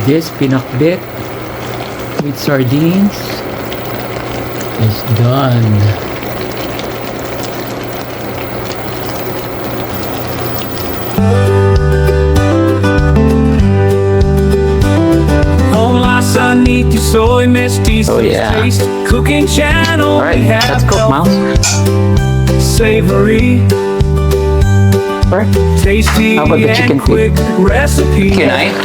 this pinakbet with sardines is done. Panlasa ni Tisoy, Oh yeah. taste cooking channel. Alright, let's cook, mouse. Savory, Alright. tasty, How about the chicken and quick recipe. Good night.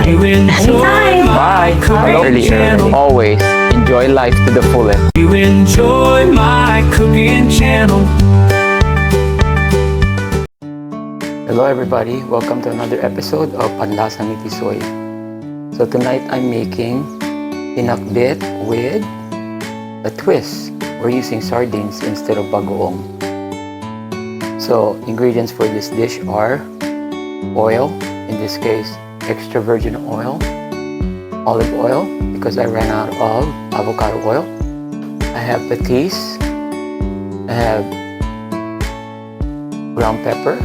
You enjoy Bye. my cooking Early. channel. Always enjoy life to the fullest. You enjoy my cooking channel. Hello everybody, welcome to another episode of Panlasa ni Tisoy. So tonight I'm making pinakbet with a twist. We're using sardines instead of bagoong. So ingredients for this dish are oil, in this case extra virgin oil, olive oil because I ran out of avocado oil. I have patis, I have ground pepper,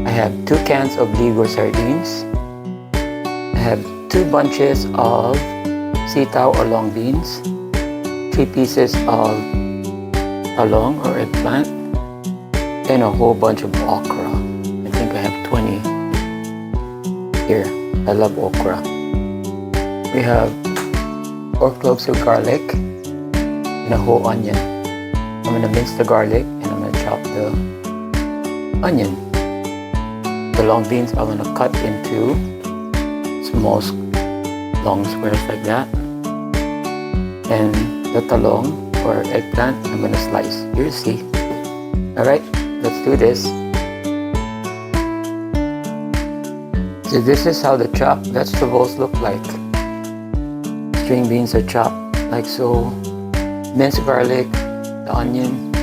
I have 2 cans of Ligo Sardines. I have 2 bunches of sitaw or long beans, 3 pieces of talong or eggplant, and a whole bunch of okra. I think I have 20 here. I love okra. We have 4 cloves of garlic and a whole onion. I'm gonna mince the garlic and I'm gonna chop the onion. The long beans I'm going to cut into small long squares like that, and the talong or eggplant I'm going to slice. You'll see. Alright, let's do this. So this is how the chopped vegetables look like. String beans are chopped like so, minced garlic, the onion,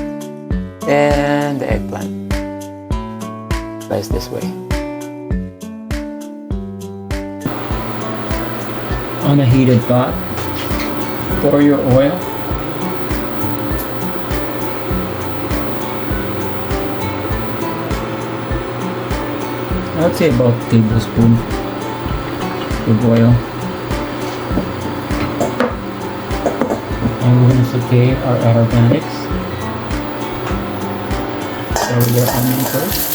and the eggplant. Slice this way. On a heated pot, pour your oil. I'd say about a tablespoon of oil. And we're going to saute our aromatics. Start with your onion first.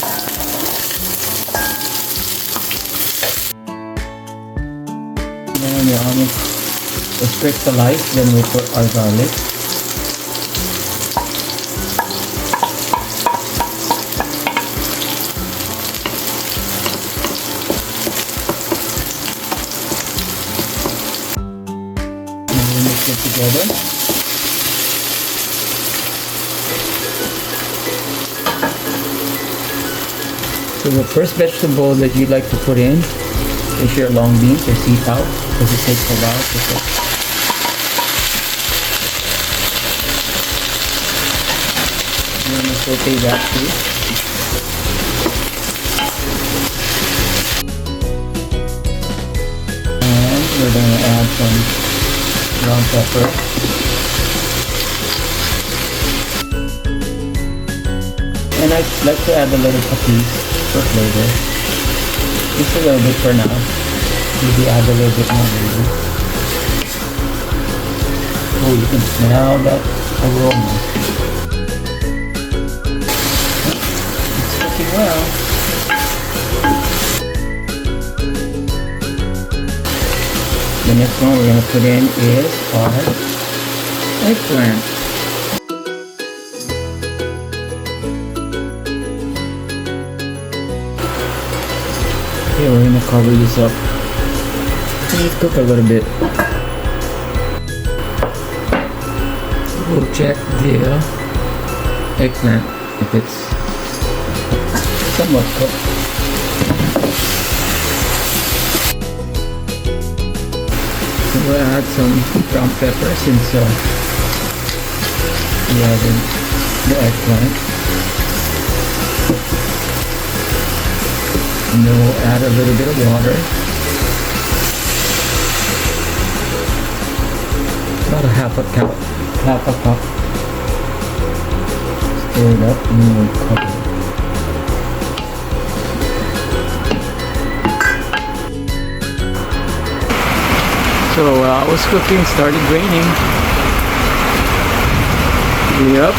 When your onion is crystallized, then we put our garlic. And we mix it together. So the first vegetable that you'd like to put in is your long beans or sitaw, because it takes a while to cook. We're going to saute that too. And we're going to add some ground pepper. And I like to add a little patis for flavor. Just a little bit for now. Maybe add a little bit more later. Oh, you can smell that aroma. It's cooking well. The next one we're going to put in is our eggplant. Okay, we're gonna cover this up. Let it cook a little bit. We'll check the eggplant if it's somewhat cooked. So we'll add some ground pepper since we added the eggplant. And then we'll add a little bit of water. About a half a cup. Stir it up and then we'll cover it. So I was cooking, started raining. Yep.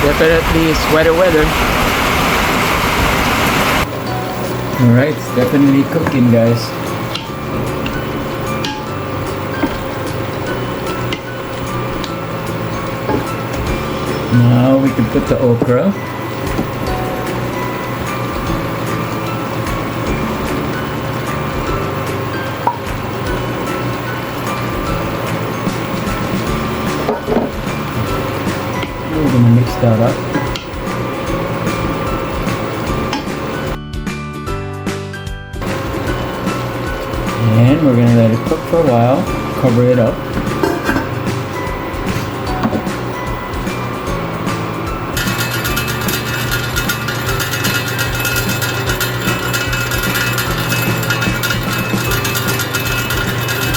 Definitely sweater weather. Alright, it's definitely cooking, guys. Now we can put the okra. We're gonna mix that up. And we're gonna let it cook for a while, cover it up.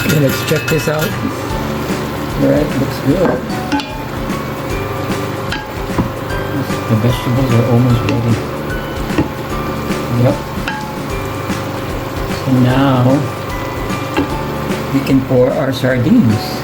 Okay, let's check this out. Alright, looks good. The vegetables are almost ready. Yep. So now we can pour our sardines.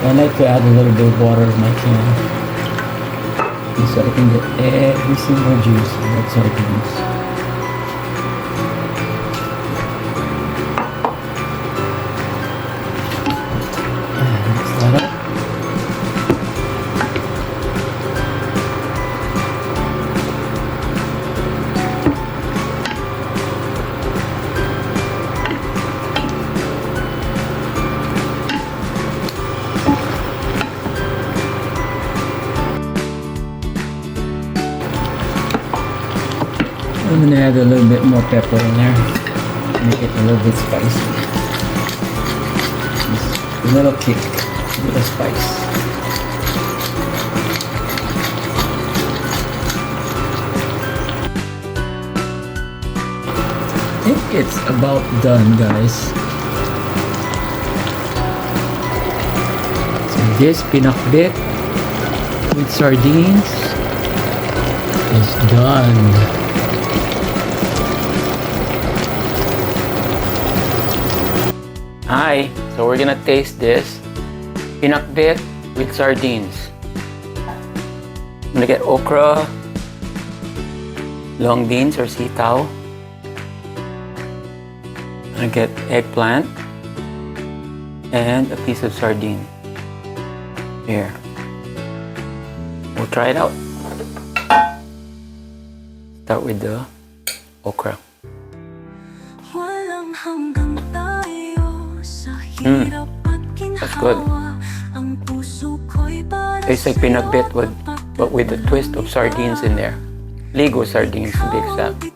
I like to add a little bit of water in my can so I can get every single juice of that sardines. Mix that up. I'm gonna add a little bit more pepper in there, make it a little bit spicy. Just a little kick, a little spice. I think it's about done, guys. So this pinakbet with sardines is done. Hi, so we're gonna taste this pinakbet with sardines. I'm gonna get okra, long beans or sitaw. I'm gonna get eggplant and a piece of sardine. Here. We'll try it out. Start with the okra. That's good. Tastes like pinakbet but with a twist of sardines in there. Ligo Sardines to be exact.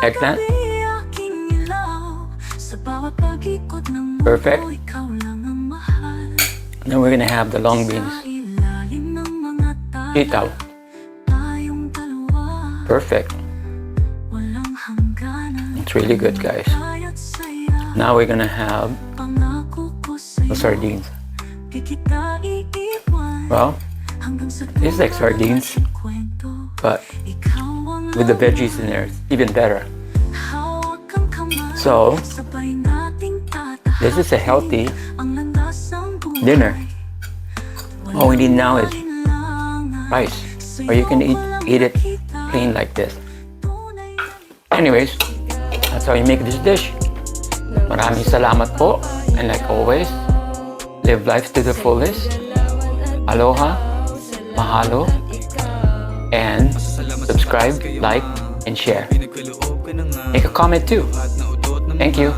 Eggplant. Perfect. Then we're gonna have the long beans. Sitaw. Perfect. It's really good, guys. Now we're gonna have the sardines. Well, it's like sardines, but with the veggies in there, it's even better. So, this is a healthy dinner. All we need now is rice, or you can eat it plain like this. Anyways, that's how you make this dish. Maraming salamat po, and like always, live life to the fullest. Aloha, mahalo, and subscribe, like, and share. Make a comment too. Thank you.